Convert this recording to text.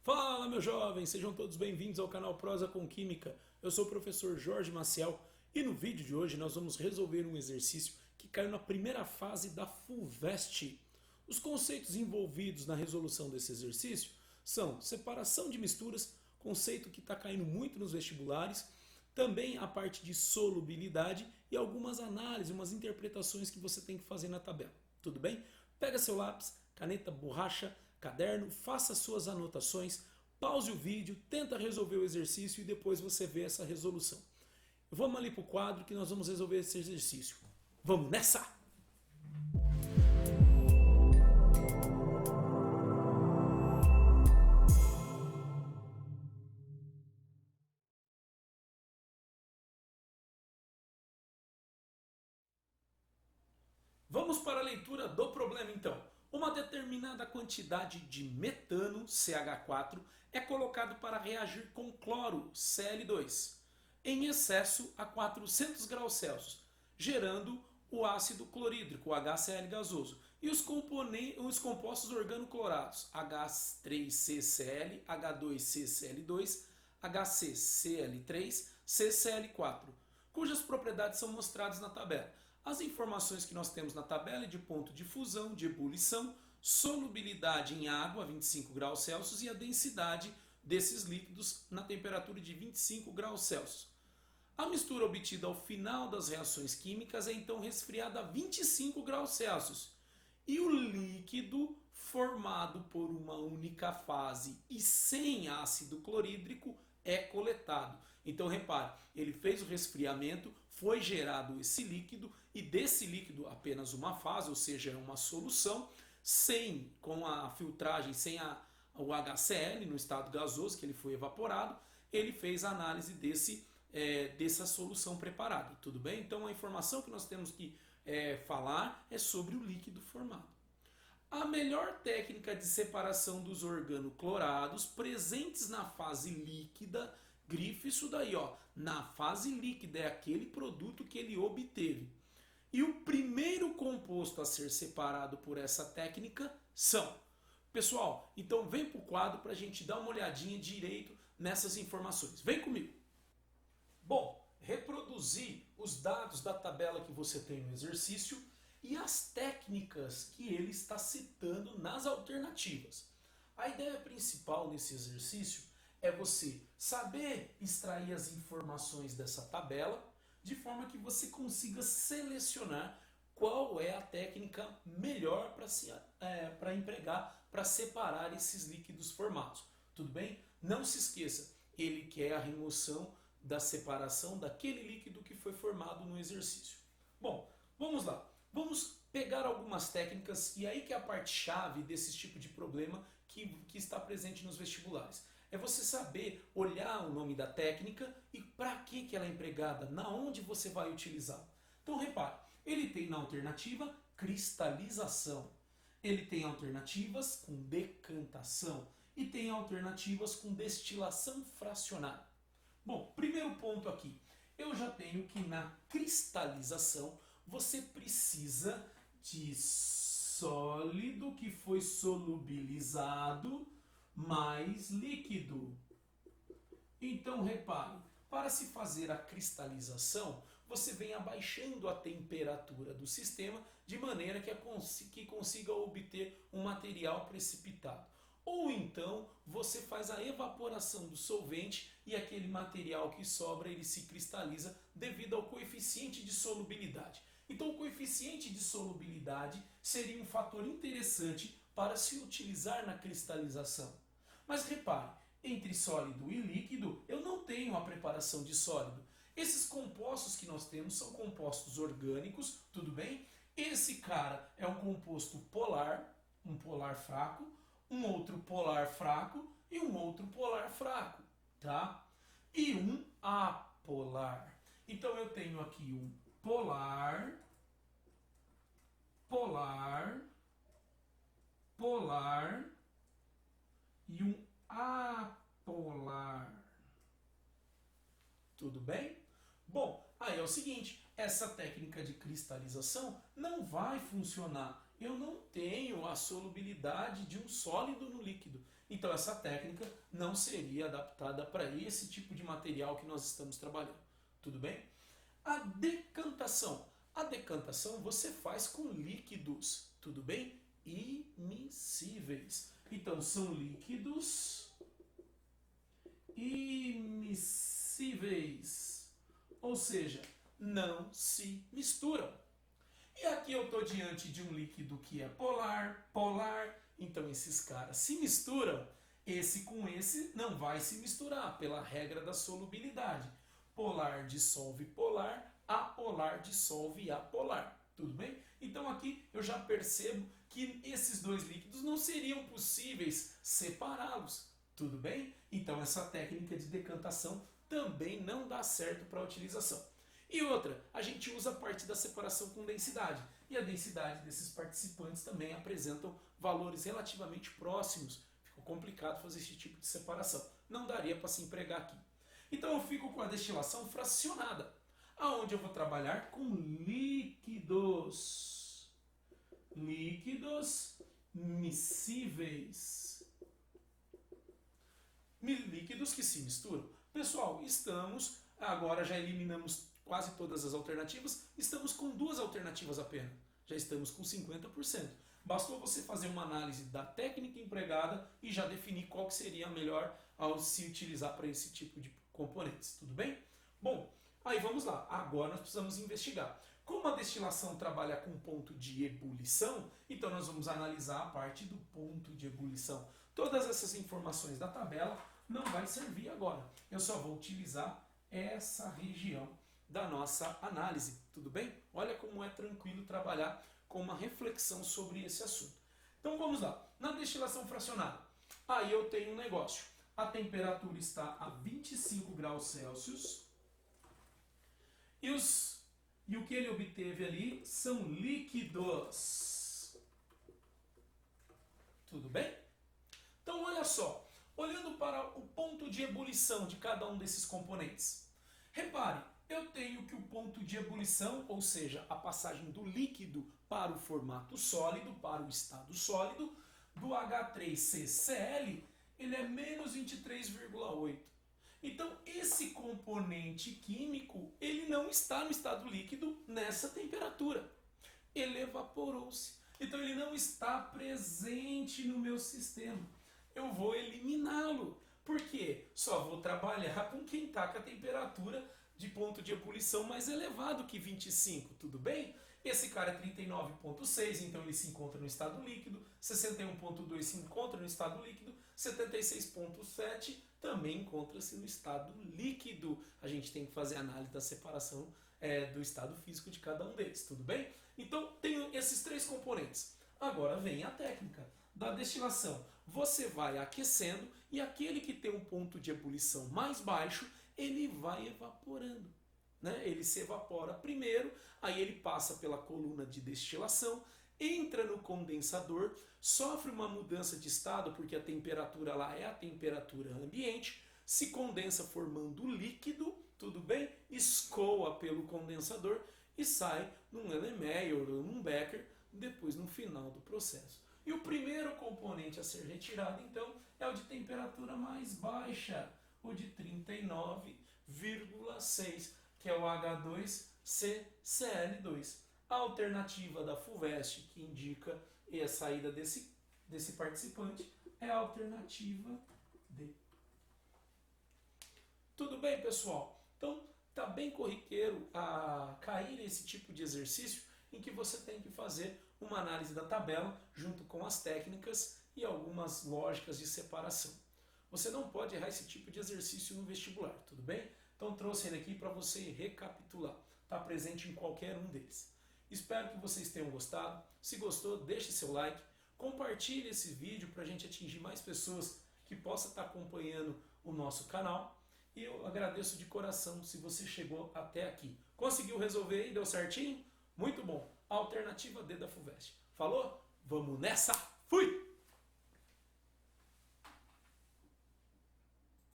Fala, meus jovens, sejam todos bem-vindos ao canal Prosa com Química. Eu sou o professor Jorge Maciel e no vídeo de hoje nós vamos resolver um exercício que caiu na primeira fase da FUVEST. Os conceitos envolvidos na resolução desse exercício são separação de misturas, conceito que está caindo muito nos vestibulares, também a parte de solubilidade e algumas análises, umas interpretações que você tem que fazer na tabela. Tudo bem? Pega seu lápis, caneta, borracha, caderno, faça suas anotações, pause o vídeo, tenta resolver o exercício e depois você vê essa resolução. Vamos ali para o quadro que nós vamos resolver esse exercício. Vamos nessa! Vamos para a leitura do problema então. Uma determinada quantidade de metano, CH4, é colocado para reagir com cloro, Cl2, em excesso a 400 graus Celsius, gerando o ácido clorídrico, o HCl gasoso, e os compostos organoclorados, H3CCl, H2CCl2, HCCl3, CCl4, cujas propriedades são mostradas na tabela. As informações que nós temos na tabela é de ponto de fusão, de ebulição, solubilidade em água, 25 graus Celsius, e a densidade desses líquidos na temperatura de 25 graus Celsius. A mistura obtida ao final das reações químicas é então resfriada a 25 graus Celsius. E o líquido formado por uma única fase e sem ácido clorídrico é coletado. Então repare, ele fez o resfriamento, foi gerado esse líquido e desse líquido apenas uma fase, ou seja, uma solução, com a filtragem, sem o HCl no estado gasoso, que ele foi evaporado, ele fez a análise dessa solução preparada, tudo bem? Então a informação que nós temos que falar é sobre o líquido formado. A melhor técnica de separação dos organoclorados presentes na fase líquida, grife isso daí, ó, na fase líquida é aquele produto que ele obteve. E o primeiro composto a ser separado por essa técnica são. Pessoal, então vem para o quadro para a gente dar uma olhadinha direito nessas informações. Vem comigo. Bom, reproduzir os dados da tabela que você tem no exercício e as técnicas que ele está citando nas alternativas. A ideia principal nesse exercício é você saber extrair as informações dessa tabela de forma que você consiga selecionar qual é a técnica melhor para empregar, para separar esses líquidos formados. Tudo bem? Não se esqueça, ele quer a remoção da separação daquele líquido que foi formado no exercício. Bom, vamos lá. Vamos pegar algumas técnicas e aí que é a parte chave desse tipo de problema que está presente nos vestibulares. É você saber olhar o nome da técnica e para que ela é empregada, na onde você vai utilizá-la. Então repare, ele tem na alternativa cristalização, ele tem alternativas com decantação e tem alternativas com destilação fracionária. Bom, primeiro ponto aqui, eu já tenho que na cristalização você precisa de sólido que foi solubilizado mais líquido. Então repare, para se fazer a cristalização, você vem abaixando a temperatura do sistema de maneira que consiga obter um material precipitado. Ou então você faz a evaporação do solvente e aquele material que sobra ele se cristaliza devido ao coeficiente de solubilidade. Então o coeficiente de solubilidade seria um fator interessante para se utilizar na cristalização. Mas repare, entre sólido e líquido eu não tenho a preparação de sólido. Esses compostos que nós temos são compostos orgânicos, tudo bem? Esse cara é um composto polar, um polar fraco, um outro polar fraco e um outro polar fraco, tá? E um apolar. Então eu tenho aqui um polar, polar, polar e um apolar. Tudo bem? Bom, aí é o seguinte, essa técnica de cristalização não vai funcionar. Eu não tenho a solubilidade de um sólido no líquido. Então essa técnica não seria adaptada para esse tipo de material que nós estamos trabalhando. Tudo bem? A decantação. A decantação você faz com líquidos, tudo bem? Immiscíveis. Então são líquidos immiscíveis, ou seja, não se misturam. E aqui eu estou diante de um líquido que é polar, polar, então esses caras se misturam, esse com esse não vai se misturar pela regra da solubilidade. Polar dissolve polar, apolar dissolve apolar, tudo bem? Então aqui eu já percebo que esses dois líquidos não seriam possíveis separá-los, tudo bem? Então essa técnica de decantação também não dá certo para a utilização. E outra, a gente usa a parte da separação com densidade. E a densidade desses participantes também apresentam valores relativamente próximos. Ficou complicado fazer esse tipo de separação. Não daria para se empregar aqui. Então eu fico com a destilação fracionada, aonde eu vou trabalhar com líquidos. Líquidos miscíveis. Líquidos que se misturam. Pessoal, agora já eliminamos quase todas as alternativas, estamos com duas alternativas apenas. Já estamos com 50%. Bastou você fazer uma análise da técnica empregada e já definir qual que seria a melhor ao se utilizar para esse tipo de componentes. Tudo bem? Bom, aí vamos lá. Agora nós precisamos investigar. Como a destilação trabalha com ponto de ebulição, então nós vamos analisar a parte do ponto de ebulição. Todas essas informações da tabela não vai servir agora. Eu só vou utilizar essa região da nossa análise, tudo bem? Olha como é tranquilo trabalhar com uma reflexão sobre esse assunto. Então vamos lá. Na destilação fracionada, aí eu tenho um negócio. A temperatura está a 25 graus Celsius e o que ele obteve ali são líquidos. Tudo bem? Então olha só, olhando para o ponto de ebulição de cada um desses componentes. Repare, eu tenho que o ponto de ebulição, ou seja, a passagem do líquido para o formato sólido, para o estado sólido, do H3CCl, ele é menos 23,8. Então, esse componente químico, ele não está no estado líquido nessa temperatura. Ele evaporou-se. Então, ele não está presente no meu sistema. Eu vou eliminá-lo. Por quê? Só vou trabalhar com quem está com a temperatura de ponto de ebulição mais elevado que 25, tudo bem? Esse cara é 39,6, então ele se encontra no estado líquido, 61,2 se encontra no estado líquido, 76,7 também encontra-se no estado líquido. A gente tem que fazer a análise da separação do estado físico de cada um deles, tudo bem? Então, tenho esses três componentes. Agora vem a técnica da destilação. Você vai aquecendo e aquele que tem um ponto de ebulição mais baixo, ele vai evaporando. Né? Ele se evapora primeiro, aí ele passa pela coluna de destilação, entra no condensador, sofre uma mudança de estado, porque a temperatura lá é a temperatura ambiente, se condensa formando líquido, tudo bem? Escoa pelo condensador e sai num Erlenmeyer ou num Becker, depois no final do processo. E o primeiro componente a ser retirado, então, é o de temperatura mais baixa, o de 39,6, que é o H2CCl2. A alternativa da FUVEST, que indica a saída desse participante, é a alternativa D. Tudo bem, pessoal? Então, tá bem corriqueiro a cair esse tipo de exercício em que você tem que fazer uma análise da tabela junto com as técnicas e algumas lógicas de separação. Você não pode errar esse tipo de exercício no vestibular, tudo bem? Então trouxe ele aqui para você recapitular. Está presente em qualquer um deles. Espero que vocês tenham gostado. Se gostou, deixe seu like. Compartilhe esse vídeo para a gente atingir mais pessoas que possam estar acompanhando o nosso canal. E eu agradeço de coração se você chegou até aqui. Conseguiu resolver e deu certinho? Muito bom. Alternativa D da FUVEST. Falou? Vamos nessa! Fui!